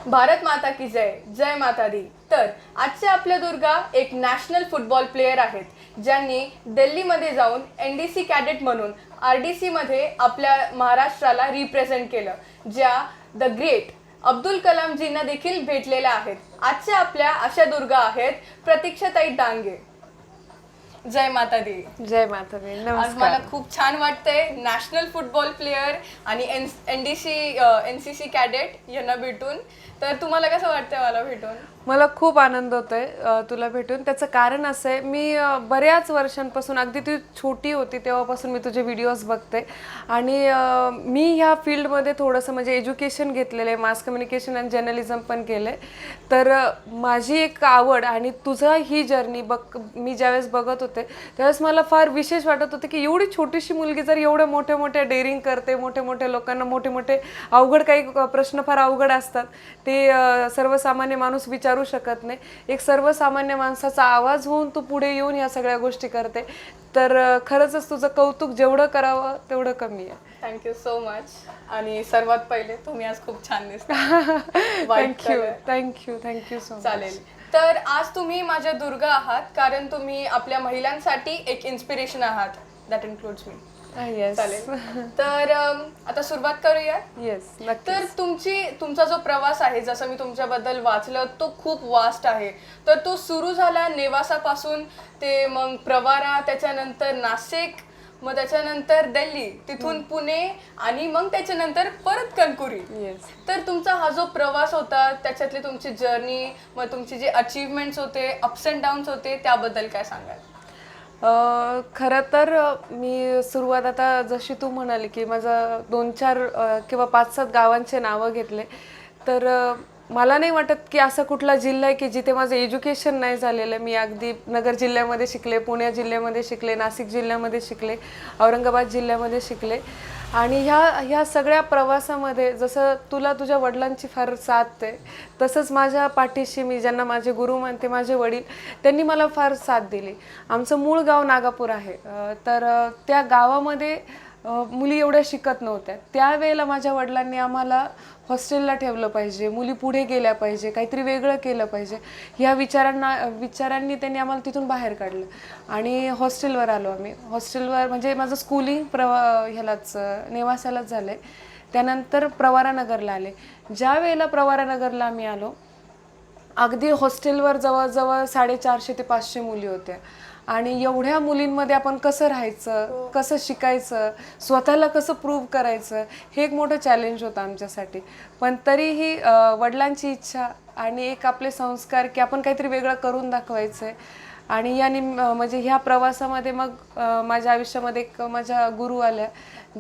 भारत माता की जय, जय माता दी. तर आजचे आपल्या दुर्गा एक नॅशनल फुटबॉल प्लेयर आहेत ज्यांनी दिल्लीमध्ये जाऊन NDC कॅडेट म्हणून RDC मध्ये आपल्या महाराष्ट्राला रिप्रेझेंट केलं, ज्या द ग्रेट अब्दुल कलामजींना देखील भेटलेल्या आहेत. आजच्या आपल्या अशा दुर्गा आहेत प्रतीक्षाताई डांगे. जय माता दी. जय माता दी. आज नमस्कार. मला खूप छान वाटतंय नॅशनल फुटबॉल प्लेयर आणि NCC कॅडेट यांना भेटून. तर तुम्हाला कसं वाटतंय मला भेटून? मला खूप आनंद होतोय तुला भेटून. त्याचं कारण असं आहे, मी बऱ्याच वर्षांपासून, अगदी ती छोटी होती तेव्हापासून मी तुझे व्हिडिओज बघते आणि मी ह्या फील्डमध्ये थोडंसं म्हणजे एज्युकेशन घेतलेलं आहे, मास कम्युनिकेशन आणि जर्नलिझम पण केलं आहे. तर माझी एक आवड आणि तुझा ही जर्नी मी ज्यावेळेस बघत होते त्यावेळेस मला फार विशेष वाटत होतं की एवढी छोटीशी मुलगी जर एवढ्या मोठ्या मोठ्या डेअरिंग करते, मोठ्या मोठ्या लोकांना मोठे मोठे अवघड काही प्रश्न फार अवघड असतात ते सर्वसामान्य माणूस विचारू शकत नाही. एक सर्वसामान्य माणसाचा आवाज होऊन तू पुढे येऊन ह्या सगळ्या गोष्टी करते. तर खरंच तुझं कौतुक जेवढं करावं तेवढं कमी आहे. Thank you so much. आणि सर्वात पहिले तुम्ही आज खूप छान दिसता. Thank you so much. चालेल. तर आज तुम्ही माझ्या दुर्गा आहात कारण तुम्ही आपल्या महिलांसाठी एक इन्स्पिरेशन आहात. दॅट इन्क्लुड्स मी. चालेल. तर आता सुरुवात करूया. येस. तर तुमचा जो प्रवास आहे, जसं मी तुमच्याबद्दल वाचलं, तो खूप वास्ट आहे. तर तो सुरू झाला नेवासापासून, ते मग प्रवारा, त्याच्यानंतर नाशिक, मग त्याच्यानंतर दिल्ली, तिथून पुणे आणि मग त्याच्यानंतर परत कणकुरी. येस. तर तुमचा हा जो प्रवास होता त्याच्यातली तुमची जर्नी, मग तुमचे जे अचीवमेंट्स होते, अप्स अँड डाऊन्स होते, त्याबद्दल काय सांगाल? खरं तर मी सुरुवात आता जशी तू म्हणाली की माझं 2-4 किंवा 5-7 गावांचे नावं घेतले. तर मला नाही वाटत की असा कुठला जिल्हा आहे की जिथे माझं एज्युकेशन नाही झालेलं. मी अगदी नगर जिल्ह्यामध्ये शिकले, पुणे जिल्ह्यामध्ये शिकले, नाशिक जिल्ह्यामध्ये शिकले, औरंगाबाद जिल्ह्यामध्ये शिकले. आणि ह्या सगळ्या प्रवासामध्ये जसं तुला तुझ्या वडिलांची फार साथ आहे, तसंच माझ्या पाठीशी मी ज्यांना माझे गुरु मानते, माझे वडील, त्यांनी मला फार साथ दिली. आमचं मूळ गाव नागापूर आहे. तर त्या गावामध्ये मुली एवढ्या शिकत नव्हत्या. त्यावेळेला माझ्या वडिलांनी आम्हाला हॉस्टेलला ठेवलं पाहिजे, मुली पुढे गेल्या पाहिजे, काहीतरी वेगळं केलं पाहिजे, ह्या विचारांनी त्यांनी आम्हाला तिथून बाहेर काढलं आणि हॉस्टेलवर आलो आम्ही. हॉस्टेलवर म्हणजे माझं स्कूलिंग नेवासालाच झालं आहे. त्यानंतर प्रवारानगरला आले. ज्या वेळेला प्रवारानगरला आम्ही आलो, अगदी हॉस्टेलवर जवळजवळ 450 ते 500 मुली होत्या. आणि एवढ्या मुलींमध्ये आपण कसं राहायचं, कसं शिकायचं, स्वतःला कसं प्रूव्ह करायचं, हे एक मोठं चॅलेंज होतं आमच्यासाठी. पण तरीही वडिलांची इच्छा आणि एक आपले संस्कार की आपण काहीतरी वेगळं करून दाखवायचं आहे. आणि म्हणजे ह्या प्रवासामध्ये मग माझ्या आयुष्यामध्ये एक माझ्या गुरु आल्या,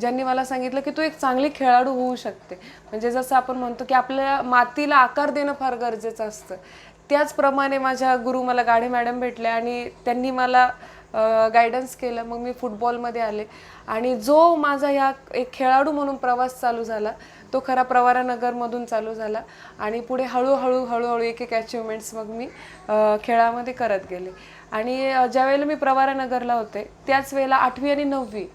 ज्यांनी मला सांगितलं की तू एक चांगली खेळाडू होऊ शकते. म्हणजे जसं आपण म्हणतो की आपल्या मातीला आकार देणं फार गरजेचं असतं, त्याचप्रमाणे माझ्या गुरु मला गाढे मॅडम भेटले आणि त्यांनी मला गायडन्स केलं. मग मी फुटबॉलमध्ये आले आणि जो माझा ह्या एक खेळाडू म्हणून प्रवास चालू झाला तो खरा प्रवारानगरमधून चालू झाला आणि पुढे हळूहळू एक अचिव्हमेंट्स मग मी खेळामध्ये करत गेले. आणि ज्यावेळेला मी प्रवारानगरला होते त्याच वेळेला 8वी आणि 9वी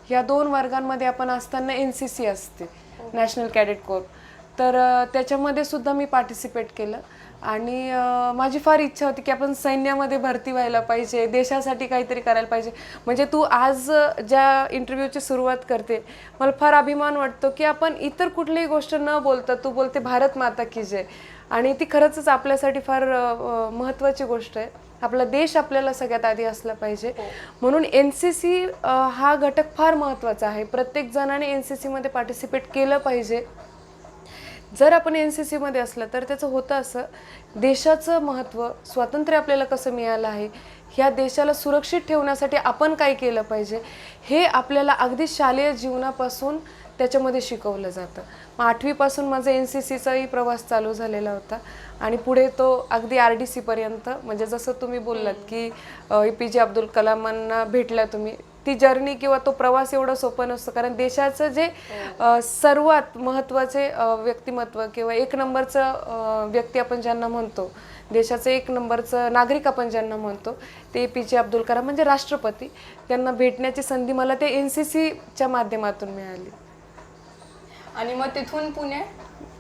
ह्या 2 वर्गांमध्ये आपण असताना NCC असते, नॅशनल कॅडेट कोर. तर त्याच्यामध्ये सुद्धा मी पार्टिसिपेट केलं आणि माझी फार इच्छा होती की आपण सैन्यामध्ये भरती व्हायला पाहिजे, देशासाठी काहीतरी करायला पाहिजे. म्हणजे तू आज ज्या इंटरव्ह्यूची सुरुवात करते, मला फार अभिमान वाटतो की आपण इतर कुठलीही गोष्ट न बोलता तू बोलते भारत माता की जय. आणि ती खरंच आपल्यासाठी फार महत्त्वाची गोष्ट आहे. आपला देश आपल्याला सगळ्यात आधी असला पाहिजे. म्हणून NCC हा घटक फार महत्त्वाचा आहे. प्रत्येक जणाने NCC मध्ये पार्टिसिपेट केलं पाहिजे. जर आपण NCC मध्ये असलं तर त्याचं होतं असं, देशाचं महत्त्व, स्वातंत्र्य आपल्याला कसं मिळालं आहे, ह्या देशाला सुरक्षित ठेवण्यासाठी आपण काय केलं पाहिजे, हे आपल्याला अगदी शालेय जीवनापासून त्याच्यामध्ये शिकवलं जातं. मग 8वीपासून माझा NCCचाही प्रवास चालू झालेला होता आणि पुढे तो अगदी RDC पर्यंत. म्हणजे जसं तुम्ही बोललात की APJ अब्दुल कलामांना भेटला तुम्ही, ती जर्नी किंवा तो प्रवास एवढा सोपं नसतं. कारण देशाचं जे सर्वात महत्त्वाचे व्यक्तिमत्व किंवा 1 नंबरचं व्यक्ती आपण ज्यांना म्हणतो, देशाचं 1 नंबरचं नागरिक आपण ज्यांना म्हणतो, ते APJ अब्दुल कलाम म्हणजे राष्ट्रपती. त्यांना भेटण्याची संधी मला ते NCCच्या माध्यमातून मिळाली. आणि मग तिथून पुणे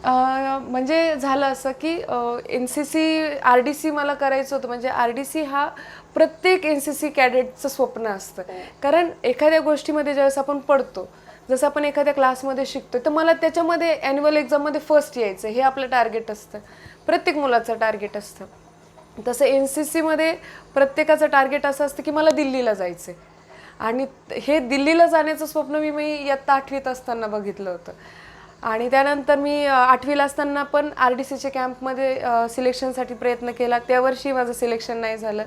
म्हणजे झालं असं की NCC RDC मला करायचं होतं. म्हणजे RDC हा प्रत्येक NCC कॅडेटचं स्वप्न असतं. कारण एखाद्या गोष्टीमध्ये ज्यावेळेस आपण पडतो, जसं आपण एखाद्या क्लासमध्ये शिकतोय, तर मला त्याच्यामध्ये ॲन्युअल एक्झाममध्ये फर्स्ट यायचं हे आपलं टार्गेट असतं. प्रत्येक मुलाचं टार्गेट असतं. तसं NCC मध्ये प्रत्येकाचं टार्गेट असं असतं की मला दिल्लीला जायचं आहे. आणि हे दिल्लीला जाण्याचं स्वप्न मी इयत्ता 8वीत असताना बघितलं होतं. आणि त्यानंतर मी 8वीला असताना पण RDCच्या कॅम्पमध्ये सिलेक्शनसाठी प्रयत्न केला. त्यावर्षी माझं सिलेक्शन नाही झालं.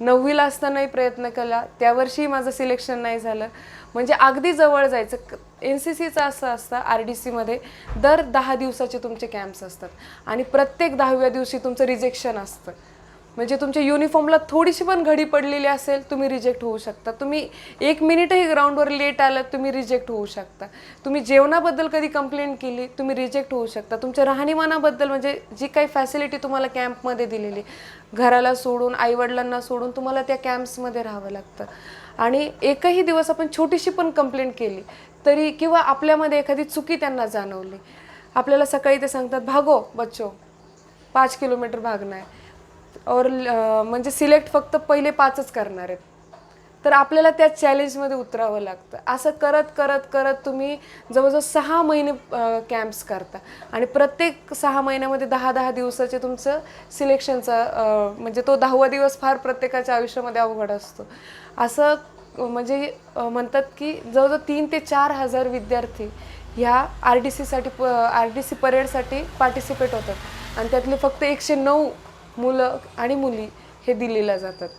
9वीला असतानाही प्रयत्न केला, त्यावर्षी माझं सिलेक्शन नाही झालं. म्हणजे अगदी जवळ जायचं. NCCचं असं असतं RDCमध्ये दर 10 दिवसाचे तुमचे कॅम्प्स असतात आणि प्रत्येक 10व्या दिवशी तुमचं रिजेक्शन असतं. म्हणजे तुमच्या युनिफॉर्मला थोडीशी पण घडी पडलेली असेल, तुम्ही रिजेक्ट होऊ शकता. तुम्ही 1 मिनिटही ग्राउंडवर लेट आलात, तुम्ही रिजेक्ट होऊ शकता. तुम्ही जेवणाबद्दल कधी कंप्लेंट केली, तुम्ही रिजेक्ट होऊ शकता. तुमच्या राहणीमानाबद्दल म्हणजे जी काही फॅसिलिटी तुम्हाला कॅम्पमध्ये दिलेली, घराला सोडून, आईवडिलांना सोडून तुम्हाला त्या कॅम्प्समध्ये राहावं लागतं. आणि एकही दिवस आपण छोटीशी पण कंप्लेंट केली तरी, किंवा आपल्यामध्ये एखादी चुकी त्यांना जाणवली, आपल्याला सकाळी ते सांगतात, भागो बच्चो, 5 किलोमीटर भागना है, और म्हणजे सिलेक्ट फक्त पहिले 5च करणार आहेत. तर आपल्याला त्या चॅलेंजमध्ये उतरावं लागतं. असं करत करत करत तुम्ही जवळजवळ 6 महिने कॅम्प्स करता आणि प्रत्येक 6 महिन्यामध्ये 10-10 दिवसाचे तुमचं सिलेक्शनचं म्हणजे तो 10वा दिवस फार प्रत्येकाच्या आयुष्यामध्ये अवघड असतो. असं म्हणजे म्हणतात की जवळजवळ 3,000 ते 4,000 विद्यार्थी ह्या RDC परेडसाठी पार्टिसिपेट होतात आणि त्यातले फक्त 109 मुलं आणि मुली हे दिल्लीला जातात.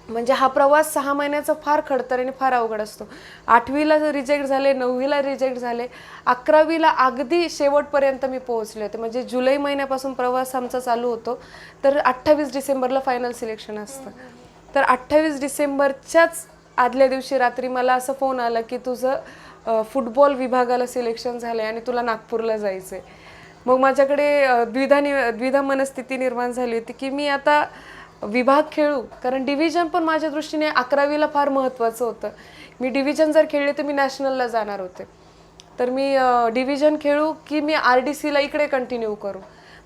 म्हणजे हा प्रवास 6 महिन्याचा फार खडतर आणि फार अवघड असतो. 8वीला रिजेक्ट झाले, 9वीला रिजेक्ट झाले, 11वीला अगदी शेवटपर्यंत मी पोहोचले होते. म्हणजे जुलै महिन्यापासून प्रवास आमचा चालू होतो, तर 28 डिसेंबरला फायनल सिलेक्शन असतं. तर 28 डिसेंबरच्याच आदल्या दिवशी रात्री मला असं फोन आला की तुझं फुटबॉल विभागाला सिलेक्शन झालं आहे आणि तुला नागपूरला जायचं आहे. मग माझ्याकडे द्विधा मनस्थिती निर्माण झाली होती की मी आता विभाग खेळू, कारण डिव्हिजन पण माझ्या दृष्टीने 11वीला फार महत्त्वाचं होतं. मी डिव्हिजन जर खेळले तर मी नॅशनलला जाणार होते. तर मी डिव्हिजन खेळू की मी RDCला इकडे कंटिन्यू करू.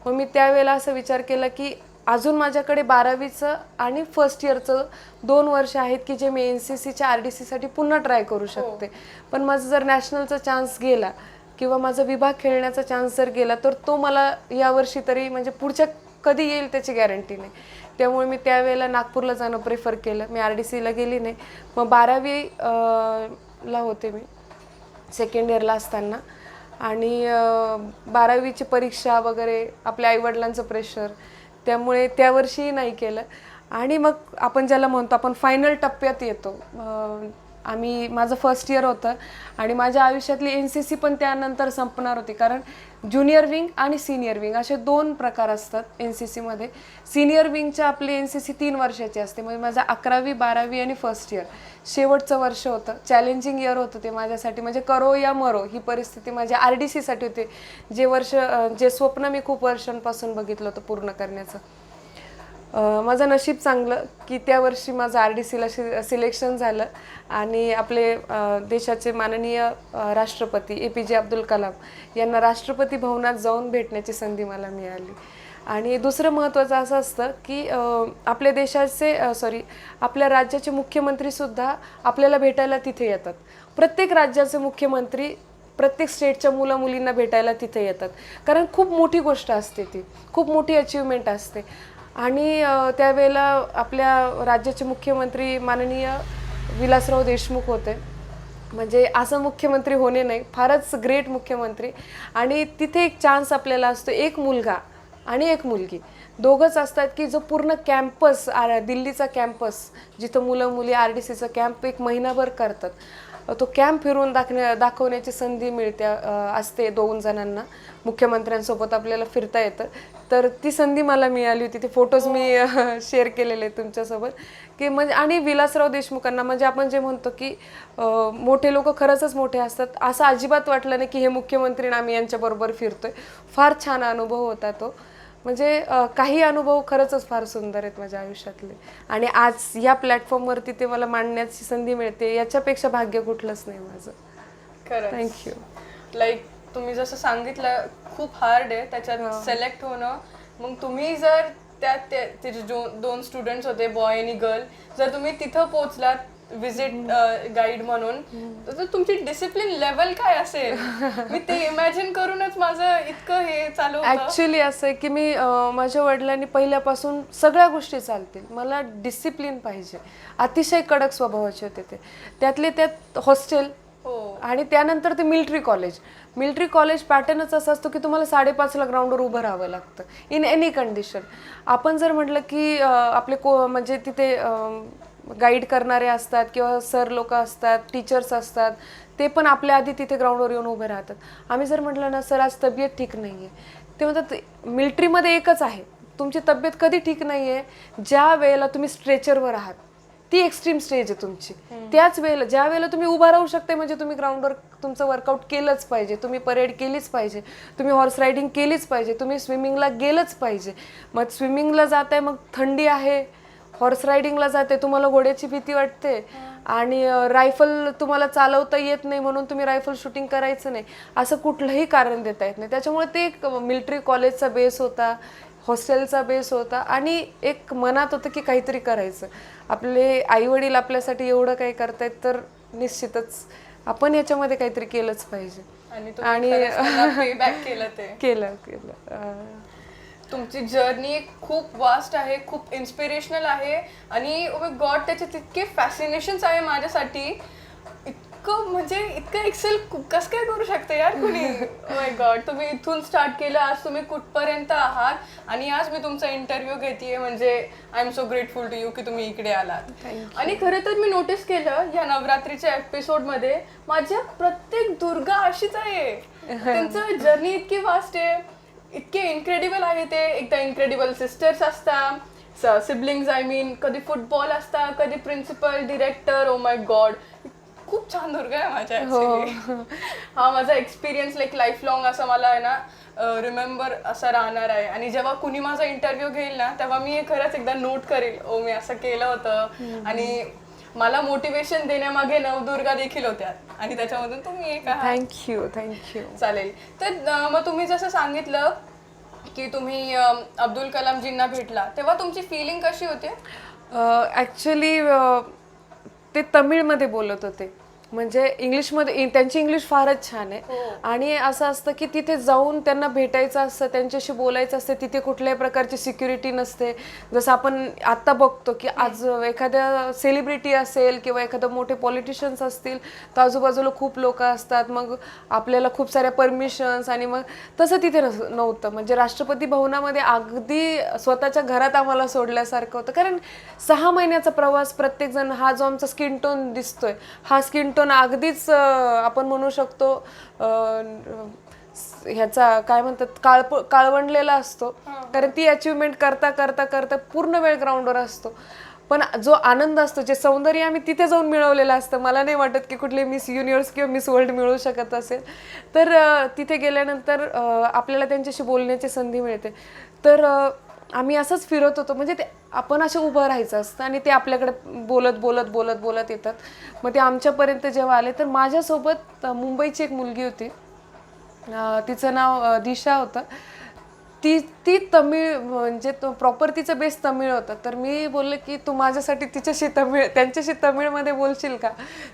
मग मी त्यावेळेला असं विचार केला की अजून माझ्याकडे 12वीचं आणि फर्स्ट इयरचं 2 वर्ष आहेत की जे मी NCCच्या RDCसाठी पुन्हा ट्राय करू शकते. पण माझं जर नॅशनलचा चान्स गेला किंवा माझा विभाग खेळण्याचा चान्स जर गेला तर तो मला यावर्षी तरी म्हणजे पुढच्या कधी येईल त्याची गॅरंटी नाही. त्यामुळे मी त्यावेळेला नागपूरला जाणं प्रेफर केलं. मी RDCला गेली नाही. मग 12वीला होते मी, सेकंड इयरला असताना. आणि 12वीची परीक्षा वगैरे, आपल्या आईवडिलांचं प्रेशर, त्यामुळे त्यावर्षीही नाही केलं. आणि मग आपण ज्याला म्हणतो आपण फायनल टप्प्यात येतो. माझं फर्स्ट इयर होतं आणि माझ्या आयुष्यातली NCC पण त्यानंतर संपणार होती. कारण ज्युनियर विंग आणि सिनियर विंग असे 2 प्रकार असतात NCCमध्ये. सिनियर विंगच्या आपली NCC 3 वर्षाची असते. म्हणजे माझं 11वी, 12वी आणि फर्स्ट इयर शेवटचं वर्ष होतं. चॅलेंजिंग इयर होतं ते माझ्यासाठी. म्हणजे करो या मरो ही परिस्थिती माझ्या RDCसाठी होती. जे स्वप्न मी खूप वर्षांपासून बघितलं होतं पूर्ण करण्याचं. माझं नशीब चांगलं की त्या वर्षी माझं RDCला सिलेक्शन झालं आणि आपले देशाचे माननीय राष्ट्रपती APJ अब्दुल कलाम यांना राष्ट्रपती भवनात जाऊन भेटण्याची संधी मला मिळाली. आणि दुसरं महत्त्वाचं असं असतं की आपल्या आपल्या राज्याचे मुख्यमंत्रीसुद्धा आपल्याला भेटायला तिथे येतात. प्रत्येक राज्याचे मुख्यमंत्री प्रत्येक स्टेटच्या मुलींना भेटायला तिथे येतात. कारण खूप मोठी गोष्ट असते, ती खूप मोठी अचीवमेंट असते. आणि त्यावेळेला आपल्या राज्याचे मुख्यमंत्री माननीय विलासराव देशमुख होते. म्हणजे असं मुख्यमंत्री होणे नाही, फारच ग्रेट मुख्यमंत्री. आणि तिथे एक चान्स आपल्याला असतो, एक मुलगा आणि एक मुलगी दोघंच असतात की जो पूर्ण कॅम्पस, दिल्लीचा कॅम्पस जिथं मुलं मुली RDCचा कॅम्प 1 महिनाभर करतात, तो कॅम्प फिरून दाखवण्याची संधी मिळते असते 2 जणांना. मुख्यमंत्र्यांसोबत आपल्याला फिरता येतं. तर ती संधी मला मिळाली होती. ते फोटोज मी शेअर केलेले आहेत तुमच्यासोबत की म्हणजे. आणि विलासराव देशमुखांना म्हणजे आपण जे म्हणतो की मोठे लोक खरंच मोठे असतात, असं अजिबात वाटलं नाही की हे मुख्यमंत्री आणि आम्ही यांच्याबरोबर फिरतोय. फार छान अनुभव होता तो. म्हणजे काही अनुभव खरंच फार सुंदर आहेत माझ्या आयुष्यातले. आणि आज या प्लॅटफॉर्मवरती ते मला मांडण्याची संधी मिळते, याच्यापेक्षा भाग्य कुठलंच नाही माझं. खरंच थँक्यू. लाईक तुम्ही जसं सांगितलं खूप हार्ड आहे त्याच्यात सिलेक्ट होणं. मग तुम्ही जर त्याचे जो 2 स्टुडंट्स होते, बॉय आणि गर्ल, जर तुम्ही तिथं पोहोचलात विजिट गाईड म्हणून, तर तुमची डिसिप्लिन लेवल काय असेल? मी ते इमॅजिन करूनच माझं इतकं हे चालू होतं. ॲक्च्युली असं आहे की मी माझ्या वडिलांनी पहिल्यापासून सगळ्या गोष्टी चालतील, मला डिसिप्लिन पाहिजे, अतिशय कडक स्वभावाचे होते ते. त्यातले त्यात हॉस्टेल आणि त्यानंतर ते मिलिटरी कॉलेज पॅटर्नच असा असतो की तुम्हाला 5:30ला ग्राउंडवर उभं राहावं लागतं इन एनी कंडिशन. आपण जर म्हटलं की आपले म्हणजे तिथे गाईड करणारे असतात किंवा सर लोक असतात, टीचर्स असतात, ते पण आपल्या आधी तिथे ग्राउंडवर येऊन उभे राहतात. आम्ही जर म्हटलं ना सर आज तब्येत ठीक नाही आहे, ते म्हणतात मिलिटरीमध्ये एकच आहे, तुमची तब्येत कधी ठीक नाही आहे ज्या वेळेला तुम्ही स्ट्रेचरवर आहात, ती एक्स्ट्रीम स्टेज आहे तुमची. त्याच वेळेला ज्या वेळेला तुम्ही उभा राहू शकते म्हणजे तुम्ही ग्राउंडवर तुमचं वर्कआउट केलंच पाहिजे, तुम्ही परेड केलीच पाहिजे, तुम्ही हॉर्स रायडिंग केलीच पाहिजे, तुम्ही स्विमिंगला गेलंच पाहिजे. मग स्विमिंगला जात आहे, मग थंडी आहे, हॉर्स रायडिंगला जाते, तुम्हाला घोड्याची भीती वाटते आणि रायफल तुम्हाला चालवता येत नाही म्हणून तुम्ही रायफल शूटिंग करायचं नाही, असं कुठलंही कारण देता येत नाही. त्याच्यामुळे ते एक मिलिटरी कॉलेजचा बेस होता, हॉस्टेलचा बेस होता आणि एक मनात होतं की काहीतरी करायचं. आपले आईवडील आपल्यासाठी एवढं काही करतायत तर निश्चितच आपण याच्यामध्ये काहीतरी केलंच पाहिजे. आणि बॅक केलं ते केलं. तुमची जर्नी खूप वास्ट आहे, खूप इन्स्पिरेशनल आहे आणि ओ माय गॉड त्याचे तितके फॅसिनेशन्स आहे माझ्यासाठी. इतकं एक्सेल कसं काय करू शकते यार कुणी? ओ माय गॉड, तुम्ही इथून स्टार्ट केलं, आज तुम्ही कुठपर्यंत आहात आणि आज मी तुमचा इंटरव्ह्यू घेतेय, म्हणजे I am so grateful to you की तुम्ही इकडे आलात. आणि खरं तर मी नोटीस केलं या नवरात्रीच्या एपिसोडमध्ये माझ्या प्रत्येक दुर्गा अशीच आहे. त्यांचं जर्नी इतकी वास्ट आहे, इतके इनक्रेडिबल आहे ते. एकदा इनक्रेडिबल सिस्टर्स असतात, सिबलिंग्स आय मीन, कधी फुटबॉल असता, कधी principal, director. Oh my god, खूप छान दुर्गा आहे माझ्या. हा माझा एक्सपिरियन्स लाईफ लॉंग असा मला आहे ना रिमेंबर असा राहणार आहे. आणि जेव्हा कुणी माझा इंटरव्ह्यू घेईल ना तेव्हा मी हे खरंच एकदा नोट करेल, ओ मी असं केलं होतं. आणि मला मोटिवेशन देण्यामागे नवदुर्गा देखील होत्या आणि त्याच्यामधून तुम्ही एक आहात. थँक्यू. चालेल. तर मग तुम्ही जसं सांगितलं की तुम्ही अब्दुल कलामजींना भेटला, तेव्हा तुमची फिलिंग कशी होती? ॲक्च्युली ते तमिळमध्ये बोलत होते, म्हणजे इंग्लिशमध्ये, त्यांची इंग्लिश फारच छान आहे. आणि असं असतं की तिथे जाऊन त्यांना भेटायचं असतं, त्यांच्याशी बोलायचं असतं, तिथे कुठल्याही प्रकारची सिक्युरिटी नसते. जसं आपण आत्ता बघतो की आज एखाद्या सेलिब्रिटी असेल किंवा एखादं मोठे पॉलिटिशियन्स असतील तर आजूबाजूला खूप लोक असतात, मग आपल्याला खूप साऱ्या परमिशन्स, आणि मग तसं तिथे नव्हतं. म्हणजे राष्ट्रपती भवनामध्ये अगदी स्वतःच्या घरात आम्हाला सोडल्यासारखं होतं. कारण 6 महिन्याचा प्रवास, प्रत्येकजण, हा जो आमचा स्किन टोन दिसतोय, हा स्किन टोन अगदीच आपण म्हणू शकतो ह्याचा काय म्हणतात काळवंडलेला असतो. कारण ती अचिव्हमेंट करता करता करता पूर्ण वेळ ग्राउंडवर असतो. पण जो आनंद असतो, जे सौंदर्य आम्ही तिथे जाऊन मिळवलेलं असतं, मला नाही वाटत की कुठले मिस युनिव्हर्स किंवा मिस वर्ल्ड मिळू शकत असेल. तर तिथे गेल्यानंतर आपल्याला त्यांच्याशी बोलण्याची संधी मिळते. तर आम्ही असंच फिरत होतो, म्हणजे ते आपण असं उभं राहायचं असतं आणि ते आपल्याकडे बोलत बोलत बोलत बोलत येतात. मग ते आमच्यापर्यंत जेव्हा आले तर माझ्यासोबत मुंबईची एक मुलगी होती, तिचं नाव दिशा होतं. ती तमिळ, म्हणजे तो प्रॉपर तिचा बेस तमिळ होता. तर मी बोलले की तू माझ्यासाठी त्यांच्याशी तमिळमध्ये बोलशील का?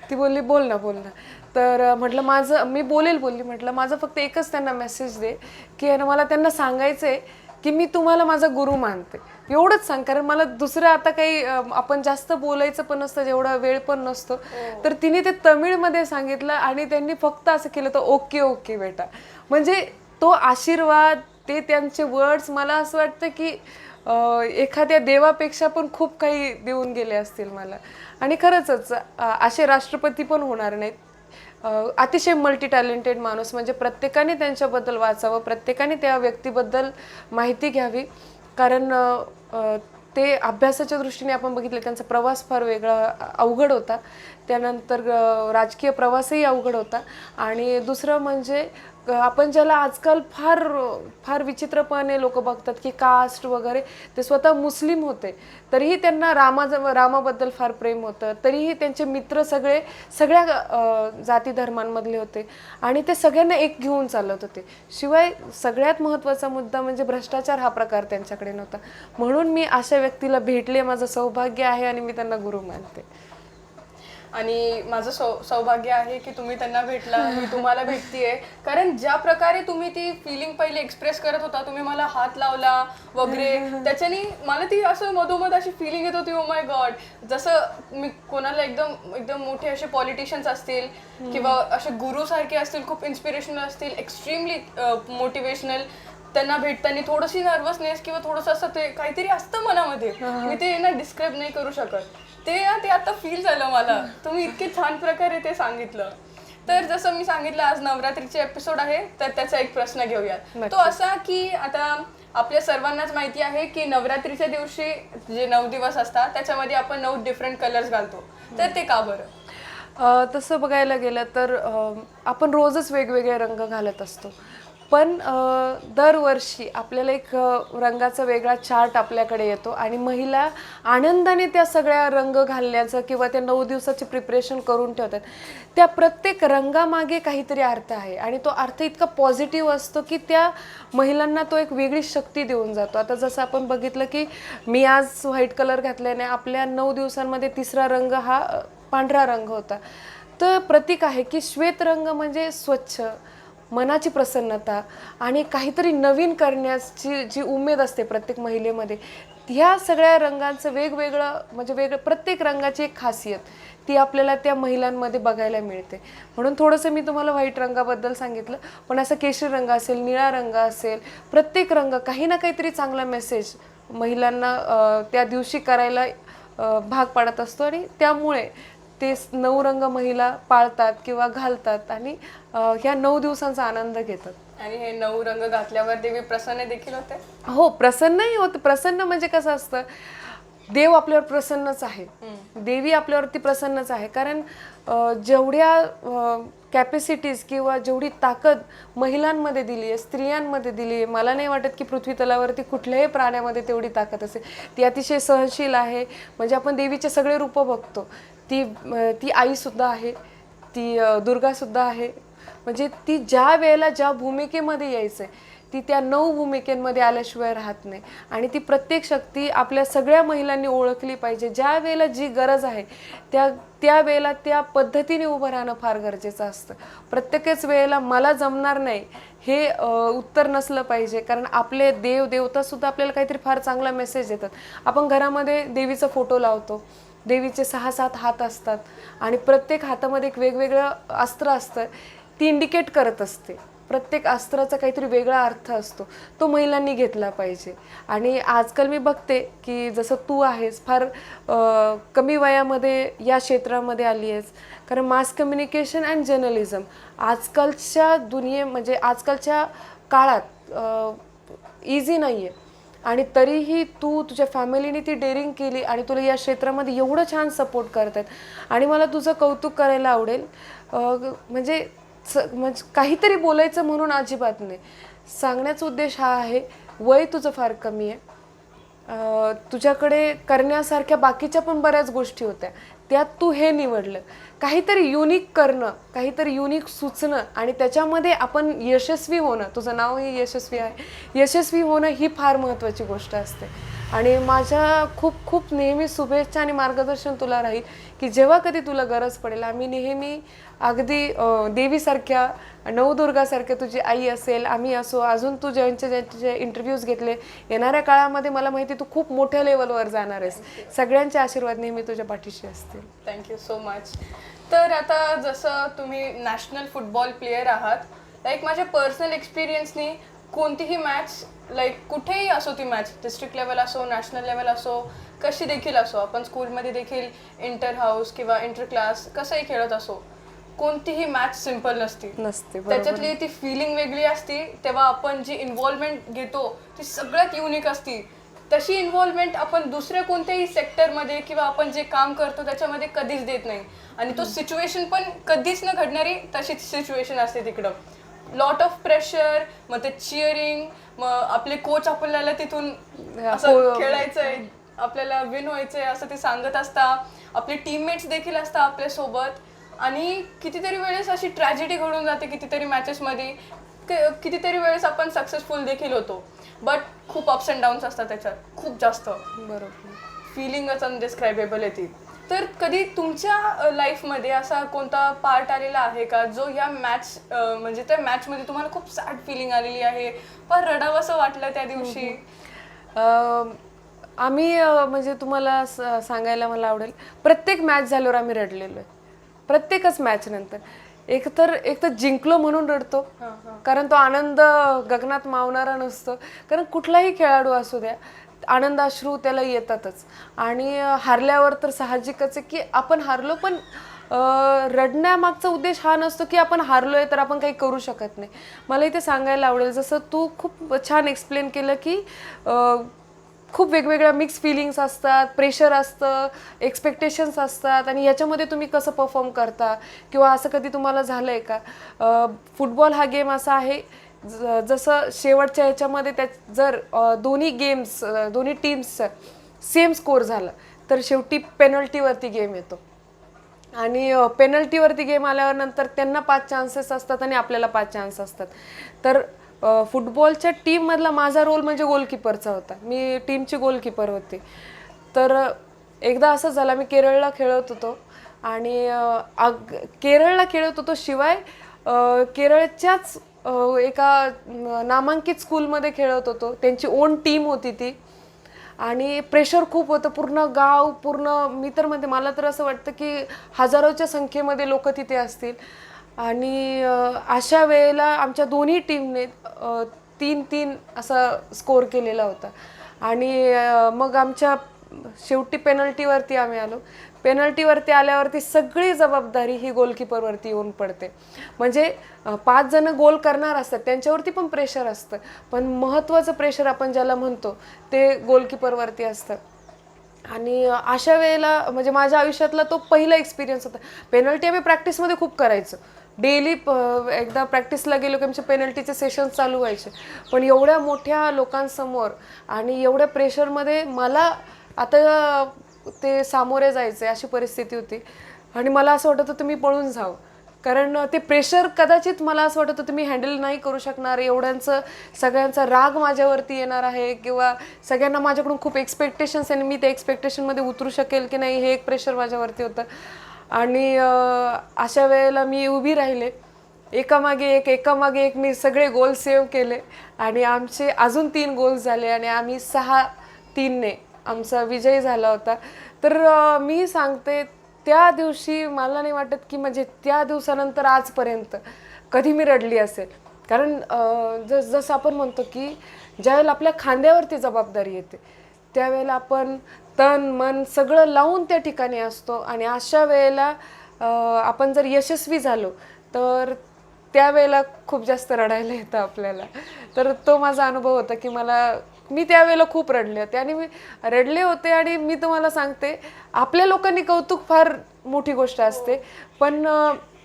ती बोलली बोल ना. तर म्हटलं मी बोलली. म्हटलं माझं फक्त एकच त्यांना मेसेज दे की मला त्यांना सांगायचं आहे की मी तुम्हाला माझा गुरु मानते, एवढंच सांग. कारण मला दुसरं आता काही आपण जास्त बोलायचं पण नसतं, जेवढा वेळ पण नसतो. तर तिने ते तमिळमध्ये सांगितलं आणि त्यांनी फक्त असं केलं तर ओके बेटा. म्हणजे तो आशीर्वाद, ते त्यांचे वर्ड्स, मला असं वाटतं की एखाद्या देवापेक्षा पण खूप काही देऊन गेले असतील मला. आणि खरंच असे राष्ट्रपती पण होणार नाहीत. अतिशय मल्टी टॅलेंटेड माणूस, म्हणजे प्रत्येकाने त्यांच्याबद्दल वाचावं, प्रत्येकाने त्या व्यक्तीबद्दल माहिती घ्यावी. कारण ते अभ्यासाच्या दृष्टीने आपण बघितलं, त्यांचा प्रवास फार वेगळा अवघड होता. त्यानंतर राजकीय प्रवासही अवघड होता. आणि दुसरं म्हणजे आपण ज्याला आजकाल फार फार विचित्रपणे लोक बघतात की कास्ट वगैरे, ते स्वतः मुस्लिम होते तरीही त्यांना रामाबद्दल फार प्रेम होतं, तरीही त्यांचे मित्र सगळ्या जाती धर्मांमधले होते आणि ते सगळ्यांना एक घेऊन चालत होते. शिवाय सगळ्यात महत्त्वाचा मुद्दा म्हणजे भ्रष्टाचार हा प्रकार त्यांच्याकडे नव्हता. म्हणून मी अशा व्यक्तीला भेटले, माझं सौभाग्य आहे आणि मी त्यांना गुरु मानते. आणि माझं सौभाग्य आहे की तुम्ही त्यांना भेटला, मी तुम्हाला भेटतीये. कारण ज्या प्रकारे तुम्ही ती फिलिंग पहिले एक्सप्रेस करत होता, तुम्ही मला हात लावला वगैरे, त्याच्याने मला ती असं मधोमध अशी फिलिंग येत होती, ओ माय गॉड. जसं मी कोणाला एकदम एकदम मोठे असे पॉलिटिशियन्स असतील किंवा असे गुरुसारखे असतील, खूप इन्स्पिरेशनल असतील, एक्स्ट्रीमली मोटिवेशनल, त्यांना भेटताना थोडीशी नर्वसनेस किंवा थोडंसं असं ते काहीतरी असतं मनामध्ये, मी ते ना डिस्क्राईब नाही करू शकत. ते आता फील झालं मला, तुम्ही इतके छान प्रकारे ते सांगितलं. तर जसं मी सांगितलं, आज नवरात्रीचे एपिसोड आहे, तर त्याचा एक प्रश्न घेऊयात. तो असा की आता आपल्या सर्वांनाच माहिती आहे की नवरात्रीच्या दिवशी जे 9 दिवस असतात त्याच्यामध्ये आपण 9 डिफरंट कलर्स घालतो, तर ते का बरं? तसं बघायला गेलं तर आपण रोजच वेगवेगळे रंग घालत असतो, पण दरवर्षी आपल्याला एक रंगाचा वेगळा चार्ट आपल्याकडे येतो आणि महिला आनंदाने त्या सगळ्या रंग घालण्याचं किंवा त्या 9 दिवसाचे प्रिपरेशन करून ठेवतात. त्या प्रत्येक रंगामागे काहीतरी अर्थ आहे आणि तो अर्थ इतका पॉझिटिव्ह असतो की त्या महिलांना तो एक वेगळी शक्ती देऊन जातो. आता जसं आपण बघितलं की मी आज व्हाईट कलर घातल्याने आपल्या 9 दिवसांमध्ये तिसरा रंग हा पांढरा रंग होता. तर प्रतीक आहे की श्वेत रंग म्हणजे स्वच्छ, मनाची प्रसन्नता आणि काहीतरी नवीन करण्याची जी उमेद असते प्रत्येक महिलेमध्ये. ह्या सगळ्या रंगांचं वेगवेगळं म्हणजे प्रत्येक रंगाची एक खासियत ती आपल्याला त्या महिलांमध्ये बघायला मिळते. म्हणून थोडंसं मी तुम्हाला व्हाईट रंगाबद्दल सांगितलं, पण असं केशरी रंग असेल, निळा रंग असेल, प्रत्येक रंग काही ना काहीतरी चांगला मेसेज महिलांना त्या दिवशी करायला भाग पाडत असतो आणि त्यामुळे ते 9 रंग महिला पाळतात किंवा घालतात आणि ह्या 9 दिवसांचा आनंद घेतात. आणि हे 9 रंग घातल्यावर देवी प्रसन्न देखील होते? हो, प्रसन्नही होते. प्रसन्न म्हणजे कसं असतं, देव आपल्यावर प्रसन्नच आहे, देवी आपल्यावरती प्रसन्नच आहे. कारण जेवढ्या कॅपॅसिटीज किंवा जेवढी ताकद महिलांमध्ये दिली आहे, स्त्रियांमध्ये दिली आहे, मला नाही वाटत की पृथ्वी तलावरती कुठल्याही प्राण्यामध्ये तेवढी ताकद असेल. ती अतिशय सहनशील आहे. म्हणजे आपण देवीचे सगळे रूपं बघतो, ती आईसुद्धा आहे, ती दुर्गासुद्धा आहे. म्हणजे ती ज्या वेळेला ज्या भूमिकेमध्ये यायचं आहे ती त्या 9 भूमिकेमध्ये आल्याशिवाय राहत नाही. आणि ती प्रत्येक शक्ती आपल्या सगळ्या महिलांनी ओळखली पाहिजे. ज्या वेळेला जी गरज आहे त्या वेळेला त्या पद्धतीने उभं राहणं फार गरजेचं असतं. प्रत्येकच वेळेला मला जमणार नाही हे उत्तर नसलं पाहिजे. कारण आपले देवतासुद्धा आपल्याला काहीतरी फार चांगला मेसेज देतात. आपण घरामध्ये देवीचा फोटो लावतो, देवीचे 6-7 हात असतात आणि प्रत्येक हातामध्ये एक वेगवेगळं अस्त्र असतं, ती इंडिकेट करत असते. प्रत्येक अस्त्राचा काहीतरी वेगळा अर्थ असतो, तो महिलांनी घेतला पाहिजे. आणि आजकाल मी बघते की जसं तू आहेस फार कमी वयामध्ये या क्षेत्रामध्ये आली आहेस, कारण मास कम्युनिकेशन अँड जर्नलिझम आजकालच्या म्हणजे आजकालच्या काळात इझी नाही आहे. आणि तरीही तुझ्या फॅमिलीने ती डेअरिंग केली आणि तुला या क्षेत्रामध्ये एवढं छान सपोर्ट करतात आणि मला तुझं कौतुक करायला आवडेल. म्हणजे काहीतरी बोलायचं म्हणून अजिबात नाही, सांगण्याचा उद्देश हा आहे, वय तुझं फार कमी आहे, तुझ्याकडे करण्यासारख्या बाकीच्या पण बऱ्याच गोष्टी होत्या, त्यात तू हे निवडलं. काहीतरी युनिक करणं, काहीतरी युनिक सुचणं आणि त्याच्यामध्ये आपण यशस्वी होणं, तुझं नावही यशस्वी आहे, यशस्वी होणं ही फार महत्त्वाची गोष्ट असते. आणि माझ्या खूप खूप नेहमी शुभेच्छा आणि मार्गदर्शन तुला राहील की जेव्हा कधी तुला गरज पडेल आम्ही नेहमी अगदी देवीसारख्या, नवदुर्गासारख्या तुझी आई असेल, आम्ही असो, अजून तू ज्यांचे इंटरव्ह्यूज घेतले, येणाऱ्या काळामध्ये मला माहिती तू खूप मोठ्या लेवलवर जाणार आहेस. सगळ्यांचे आशीर्वाद नेहमी तुझ्या पाठीशी असतील. Thank you so much. तर आता जसं तुम्ही नॅशनल फुटबॉल प्लेयर आहात, लाईक माझ्या पर्सनल एक्सपिरियन्सनी कोणतीही मॅच, लाईक कुठेही असो ती मॅच, डिस्ट्रिक्ट लेवल असो, नॅशनल लेवल असो, कशी देखील असो, आपण स्कूलमध्ये देखील इंटर हाऊस किंवा इंटर क्लास कसंही खेळत असो, कोणतीही मॅच सिम्पल नसते. त्याच्यातली ती फिलिंग वेगळी असते. तेव्हा आपण जी इन्व्हॉल्वमेंट घेतो ती सगळ्यात युनिक असते. तशी इन्व्हॉल्वमेंट आपण दुसऱ्या कोणत्याही सेक्टरमध्ये किंवा आपण जे काम करतो त्याच्यामध्ये कधीच देत नाही. आणि तो सिच्युएशन पण कधीच न घडणारी तशीच सिच्युएशन असते तिकडं. लॉट ऑफ प्रेशर, मग ते चिअरिंग, मग आपले कोच आपल्याला तिथून असं खेळायचंय, आपल्याला विन व्हायचंय असं ते सांगत असता. आपले टीममेट्स देखील असतात आपल्यासोबत. आणि कितीतरी वेळेस अशी ट्रॅजेडी घडून जाते कितीतरी मॅचेसमध्ये. कितीतरी वेळेस आपण सक्सेसफुल देखील होतो, बट खूप अप्स अँड डाऊन्स असतात त्याच्यात, खूप जास्त. बरोबर. फिलिंगच अनडिस्क्रायबेबल आहे ती. तर कधी तुमच्या लाईफमध्ये असा कोणता पार्ट आलेला आहे का जो ह्या मॅच म्हणजे त्या मॅचमध्ये तुम्हाला खूप सॅड फिलिंग आलेली आहे, पण रडावंसं वाटलं त्या दिवशी? आम्ही म्हणजे तुम्हाला सांगायला मला आवडेल, प्रत्येक मॅच झाल्यावर आम्ही रडलेलो आहे. प्रत्येकच मॅच नंतर एक तर जिंकलो म्हणून रडतो, कारण तो आनंद गगनात मावणारा नसतो. कारण कुठलाही खेळाडू असू द्या, आनंद अश्रू त्याला येतातच. आणि हारल्यावर तर साहजिकच आहे की आपण हारलो, पण रडण्यामागचा उद्देश हा नसतो की आपण हारलोय तर आपण काही करू शकत नाही. मला इथे सांगायला आवडेल, जसं तू खूप छान एक्सप्लेन केलं की खूप वेगवेगळ्या मिक्स फिलिंग्स असतात, प्रेशर असतं, एक्सपेक्टेशन्स असतात, आणि याच्यामध्ये तुम्ही कसं परफॉर्म करता, किंवा असं कधी तुम्हाला झालं आहे का? फुटबॉल हा गेम असा आहे, जसं शेवटच्या ह्याच्यामध्ये जर दोन्ही टीम्स सेम स्कोर झाला तर शेवटी पेनल्टीवरती गेम येतो. आणि पेनल्टीवरती गेम आल्यावर नंतर त्यांना 5 चान्सेस असतात आणि आपल्याला 5 चान्स असतात. तर फुटबॉलच्या टीममधला माझा रोल म्हणजे गोलकीपरचा होता. मी टीमची गोलकीपर होते. तर एकदा असं झालं, मी केरळला खेळत होतो आणि केरळला खेळत होतो, शिवाय केरळच्याच एका नामांकित स्कूलमध्ये खेळत होतो. त्यांची ओन टीम होती ती, आणि प्रेशर खूप होतं. पूर्ण गाव, पूर्ण मी तर म्हणते, मला तर असं वाटतं की हजारोच्या संख्येमध्ये लोक तिथे असतील. आणि अशा वेळेला आमच्या दोन्ही टीमने 3-3 असा स्कोर केलेला होता. आणि मग आमच्या शेवटी पेनल्टीवरती आम्ही आलो. पेनल्टीवरती आल्यावरती सगळी जबाबदारी ही गोलकीपरवरती येऊन पडते. म्हणजे 5 जण गोल करणार असतात, त्यांच्यावरती पण प्रेशर असतं, पण महत्त्वाचं प्रेशर आपण ज्याला म्हणतो ते गोलकीपरवरती असतं. आणि अशा वेळेला म्हणजे माझ्या आयुष्यातला तो पहिला एक्सपिरियन्स होता. पेनल्टी आम्ही प्रॅक्टिसमध्ये खूप करायचो, डेली एकदा प्रॅक्टिसला गेलो की आमचे पेनल्टीचे सेशन्स चालू व्हायचे. पण एवढ्या मोठ्या लोकांसमोर आणि एवढ्या प्रेशरमध्ये मला आता ते सामोरे जायचे अशी परिस्थिती होती. आणि मला असं वाटत होतं मी पळून जावं, कारण ते प्रेशर कदाचित मला असं वाटत होतं मी हँडल नाही करू शकणार. सगळ्यांचा राग माझ्यावरती येणार आहे, किंवा सगळ्यांना माझ्याकडून खूप एक्सपेक्टेशन्स आहे आणि मी त्या एक्सपेक्टेशनमध्ये उतरू शकेल की नाही, हे एक प्रेशर माझ्यावरती होतं. आणि अशा वेळेला मी उभी राहिले, एकामागे एक मी सगळे गोल सेव्ह केले, आणि आमचे अजून 3 गोल्स झाले, आणि आम्ही 6-3ने आमचा विजय झाला होता. तर मी सांगते, त्या दिवशी मला नाही वाटत की म्हणजे त्या दिवसानंतर आजपर्यंत कधी मी रडली असेल. कारण जसं आपण म्हणतो की ज्यावेळेला आपल्या खांद्यावरती जबाबदारी येते त्यावेळेला आपण तन मन सगळं लावून त्या ठिकाणी असतो, आणि अशा वेळेला आपण जर यशस्वी झालो तर त्यावेळेला खूप जास्त रडायला येतं आपल्याला. तर तो माझा अनुभव होता की मी त्यावेळेला खूप रडले होते, आणि मी रडले होते. आणि मी तुम्हाला सांगते, आपल्या लोकांनी कौतुक फार मोठी गोष्ट असते, पण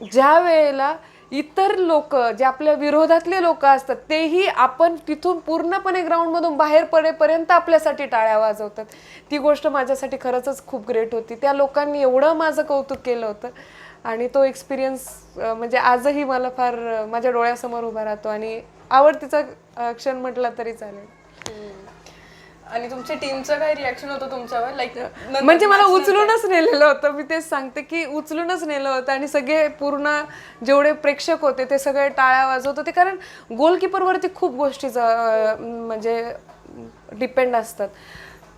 ज्या वेळेला इतर लोक जे आपल्या विरोधातले लोक असतात तेही आपण तिथून पूर्णपणे ग्राउंडमधून बाहेर पडेपर्यंत आपल्यासाठी टाळ्या वाजवतात, ती गोष्ट माझ्यासाठी खरंच खूप ग्रेट होती. त्या लोकांनी एवढं माझं कौतुक केलं होतं, आणि तो एक्सपिरियन्स म्हणजे आजही मला फार माझ्या डोळ्यासमोर उभा राहतो, आणि आवडतीचा क्षण म्हटला तरी चालेल. आणि तुमच्या टीमचं काय रिॲक्शन होतं तुमच्यावर? लाईक म्हणजे मला उचलूनच नेलेलं होतं, मी तेच सांगते की उचलूनच नेलं होतं, आणि सगळे पूर्ण जेवढे प्रेक्षक होते ते सगळे टाळ्या वाजवत होते. कारण गोलकीपरवरती खूप गोष्टी म्हणजे डिपेंड असतात,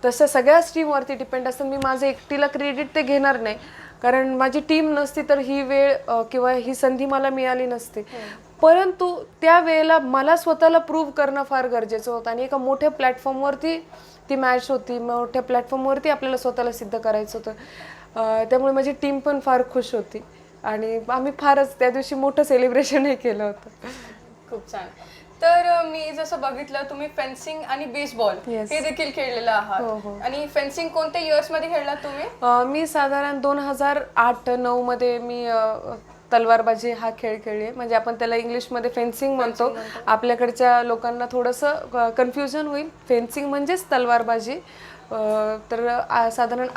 तसं सगळ्याच टीमवरती डिपेंड असतात. मी माझं एकटीला क्रेडिट ते घेणार नाही, कारण माझी टीम नसती तर ही वेळ किंवा ही संधी मला मिळाली नसती. परंतु त्या वेळेला मला स्वतःला प्रूव्ह करणं फार गरजेचं होतं, आणि एका मोठ्या प्लॅटफॉर्मवरती ती मॅच होती, मोठ्या प्लॅटफॉर्मवरती आपल्याला स्वतःला सिद्ध करायचं होतं. त्यामुळे माझी टीम पण फार खुश होती, आणि आम्ही फारच त्या दिवशी मोठं सेलिब्रेशनही केलं होतं. खूप छान. तर मी जसं बघितलं तुम्ही फेन्सिंग आणि बेसबॉल Yes. हे देखील खेळलेलं हो, आहात हो. आणि फेन्सिंग कोणत्या इयर्स मध्ये खेळलात तुम्ही? मी साधारण 2008-9 मध्ये मी तलवारबाजी हा खेळ खेळली म्हणजे आपण त्याला इंग्लिशमध्ये फेन्सिंग म्हणतो. आपल्याकडच्या लोकांना थोडंसं कन्फ्युजन होईल. फेन्सिंग म्हणजेच तलवारबाजी. तर साधारण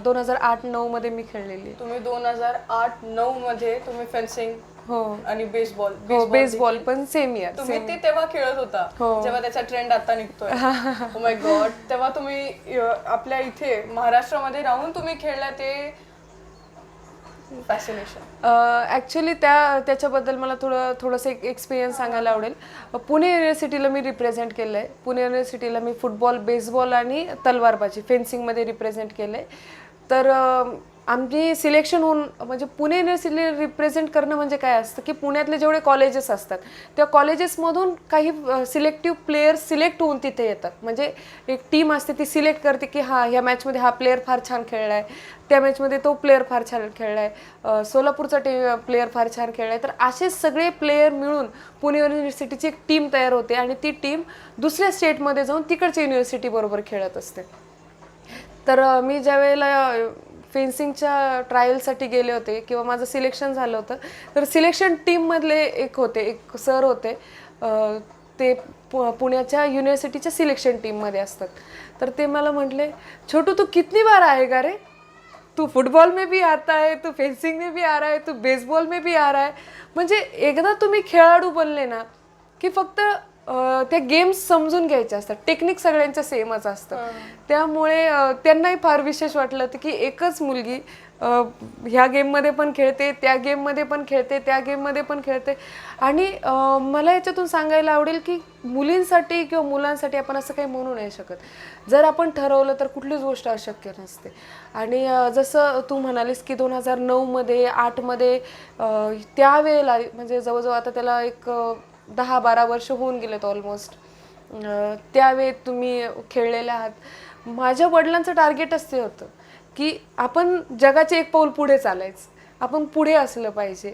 2008-9 मध्ये मी खेळलेली आहे. तुम्ही 2008-9 मध्ये तुम्ही फेन्सिंग हो आणि बेसबॉल हो बेसबॉल पण सेम इयर. तुम्ही ते तेव्हा खेळत होता हो. जेव्हा त्याचा ट्रेंड आता निघतोय. ओ माय गॉड, तेव्हा तुम्ही आपल्या इथे महाराष्ट्रामध्ये राहून तुम्ही खेळला ते फॅसिनेशन. ॲक्च्युली त्याच्याबद्दल मला थोडंसं एक एक्सपिरियन्स सांगायला आवडेल. पुणे युनिव्हर्सिटीला मी रिप्रेझेंट केलं आहे. पुणे युनिव्हर्सिटीला मी फुटबॉल, बेसबॉल आणि तलवारबाजी फेन्सिंगमध्ये रिप्रेझेंट केलं आहे. तर आमची सिलेक्शन होऊन म्हणजे पुणे युनिव्हर्सिटीला रिप्रेझेंट करणं म्हणजे काय असतं की पुण्यातले जेवढे कॉलेजेस असतात त्या कॉलेजेसमधून काही सिलेक्टिव्ह प्लेयर्स सिलेक्ट होऊन तिथे येतात. म्हणजे एक टीम असते ती सिलेक्ट करते की ह्या मॅचमध्ये हा प्लेअर फार छान खेळला आहे, त्या मॅचमध्ये तो प्लेअर फार छान खेळला आहे, सोलापूरचा प्लेअर फार छान खेळला आहे. तर असे सगळे प्लेयर मिळून पुणे युनिव्हर्सिटीची एक टीम तयार होते आणि ती टीम दुसऱ्या स्टेटमध्ये जाऊन तिकडच्या युनिव्हर्सिटीबरोबर खेळत असते. तर मी ज्या वेळेला फेन्सिंगच्या ट्रायलसाठी गेले होते किंवा माझं सिलेक्शन झालं होतं तर सिलेक्शन टीममधले एक सर होते. ते पुण्याच्या युनिव्हर्सिटीच्या सिलेक्शन टीममध्ये असतात. तर ते मला म्हटले, छोटू तू कितनी बार आएगा रे? तू फुटबॉल में भी आता है, तू फेन्सिंग में भी आ रहा है, तू बेसबॉल में भी आ रहा है. म्हणजे एकदा तुम्ही खेळाडू बनले ना की फक्त त्या गेम्स समजून घ्यायच्या असतात. टेक्निक सगळ्यांचं सेमच असतं. त्यामुळे त्यांनाही फार विशेष वाटलं की एकच मुलगी ह्या गेममध्ये पण खेळते, त्या गेममध्ये पण खेळते, त्या गेममध्ये पण खेळते. आणि मला याच्यातून सांगायला आवडेल की मुलींसाठी किंवा मुलांसाठी आपण असं काही म्हणू नाही शकत. जर आपण ठरवलं तर कुठलीच गोष्ट अशक्य नसते. आणि जसं तू म्हणालीस की 2009 मध्ये 8 मध्ये त्यावेळेला म्हणजे जवळजवळ आता त्याला एक 10-12 वर्ष होऊन गेलेत ऑलमोस्ट. त्यावेळेत तुम्ही खेळलेले आहात. माझ्या वडिलांचं टार्गेटच ते होतं की आपण जगाचे एक पाऊल पुढे चालायचं, आपण पुढे असलं पाहिजे,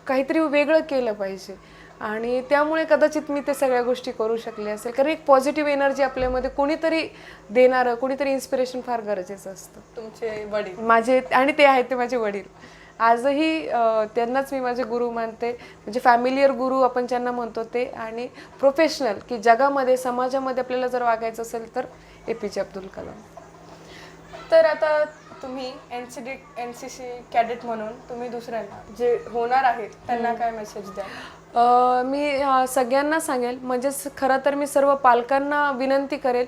काहीतरी वेगळं केलं पाहिजे. आणि त्यामुळे कदाचित मी ते सगळ्या गोष्टी करू शकले असेल. कारण एक पॉझिटिव्ह एनर्जी आपल्यामध्ये कोणीतरी देणारं, कोणीतरी इन्स्पिरेशन फार गरजेचं असतं. तुमचे वडील माझे आणि ते आहेत ते माझे वडील. आजही त्यांनाच मी माझे गुरु मानते. म्हणजे फॅमिलियर गुरु आपण ज्यांना म्हणतो ते, आणि प्रोफेशनल की जगामध्ये समाजामध्ये आपल्याला जर वागायचं असेल तर APJ अब्दुल कलाम. तर आता तुम्ही NCC कॅडेट म्हणून तुम्ही दुसऱ्यांना जे होणार आहेत त्यांना काय मेसेज द्या? मी सगळ्यांना सांगेल, म्हणजे खरं तर मी सर्व पालकांना विनंती करेल,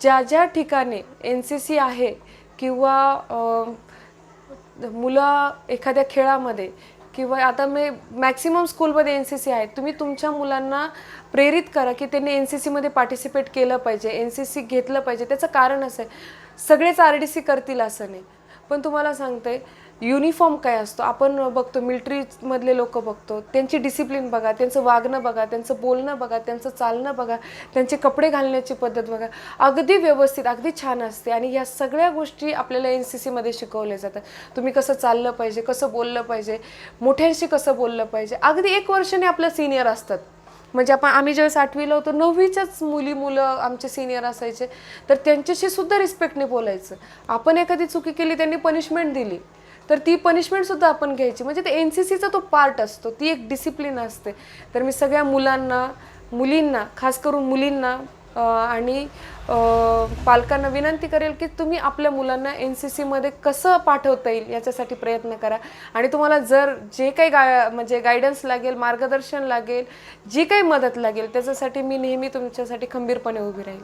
ज्या ठिकाणी NCC आहे किंवा मुलं एखाद्या खेळामध्ये किंवा आता मी मॅक्सिमम स्कूलमध्ये NCC आहे, तुम्ही तुमच्या मुलांना प्रेरित करा की त्यांनी NCC मध्ये पार्टिसिपेट केलं पाहिजे, NCC घेतलं पाहिजे. त्याचं कारण असं आहे, सगळेच RDC करतील असं नाही. पण तुम्हाला सांगते युनिफॉर्म काय असतो आपण बघतो, मिलिटरीमधले लोक बघतो, त्यांची डिसिप्लिन बघा, त्यांचं वागणं बघा, त्यांचं बोलणं बघा, त्यांचं चालणं बघा, त्यांचे कपडे घालण्याची पद्धत बघा, अगदी व्यवस्थित, अगदी छान असते. आणि या सगळ्या गोष्टी आपल्याला NCC मध्ये शिकवल्या जातात. तुम्ही कसं चाललं पाहिजे, कसं बोललं पाहिजे, मोठ्यांशी कसं बोललं पाहिजे. अगदी 1 वर्षाने आपल्या सिनियर असतात. म्हणजे आम्ही ज्यावेळेस 8वीला होतो 9वीच्याच मुलं आमचे सिनियर असायचे, तर त्यांच्याशी सुद्धा रिस्पेक्टने बोलायचं. आपण एखादी चुकी केली, त्यांनी पनिशमेंट दिली तर ती पनिशमेंट सुद्धा आपण घ्यायची. म्हणजे ते NCCचा तो पार्ट असतो, ती एक डिसिप्लिन असते. तर मी सगळ्या मुलांना, मुलींना, खास करून मुलींना आणि पालकांना विनंती करेल की तुम्ही आपल्या मुलांना NCC मध्ये कसं पाठवता येईल याच्यासाठी प्रयत्न करा. आणि तुम्हाला जर जे काही म्हणजे गायडन्स लागेल, मार्गदर्शन लागेल, जी काही मदत लागेल, त्याच्यासाठी मी नेहमी तुमच्यासाठी खंबीरपणे उभी राहील.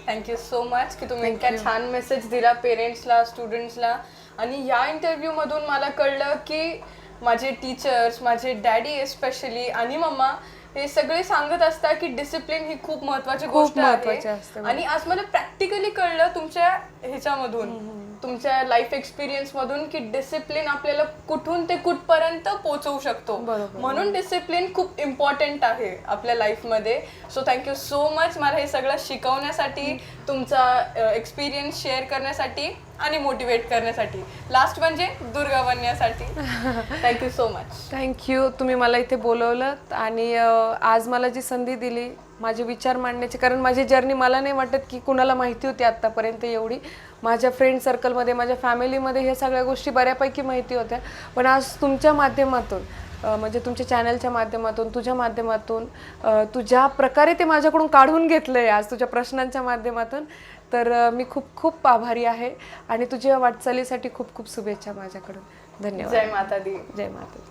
थँक्यू सो मच की तुम्ही इतका छान मेसेज दिला पेरेंट्सला, स्टुडंट्सला. आणि या इंटरव्ह्यूमधून मला कळलं की माझे टीचर्स, माझे डॅडी एस्पेशली आणि मम्मा हे सगळे सांगत असतात की डिसिप्लिन ही खूप महत्त्वाची गोष्ट आहे. आणि आज मला प्रॅक्टिकली कळलं तुमच्या ह्याच्यामधून, तुमच्या लाईफ एक्सपिरियन्स मधून की डिसिप्लिन आपल्याला कुठून ते कुठपर्यंत पोहोचवू शकतो. म्हणून डिसिप्लिन खूप इम्पॉर्टंट आहे आपल्या लाईफमध्ये. सो थँक्यू सो मच मला हे सगळं शिकवण्यासाठी, तुमचा एक्सपिरियन्स शेअर करण्यासाठी. आणि मोटिवेट करण्यासाठी. लास्ट म्हणजे दुर्गा बनण्यासाठी. Thank you so much. थँक्यू, तुम्ही मला इथे बोलवलं आणि आज मला जी संधी दिली माझे विचार मांडण्याची, कारण माझी जर्नी मला नाही वाटत की कुणाला माहिती होती आत्तापर्यंत एवढी. माझ्या फ्रेंड सर्कलमध्ये, माझ्या फॅमिलीमध्ये हे सगळ्या गोष्टी बऱ्यापैकी माहिती होत्या, पण आज तुमच्या माध्यमातून म्हणजे तुमच्या चॅनलच्या माध्यमातून, तुझ्या माध्यमातून, तू ज्या प्रकारे ते माझ्याकडून काढून घेतलं आहे आज तुझ्या प्रश्नांच्या माध्यमातून, तर मी खूप खूप आभारी आहे आणि तुझ्या वाटचालीसाठी खूप खूप शुभेच्छा माझ्याकडून. धन्यवाद. जय माता दी. जय माता दी.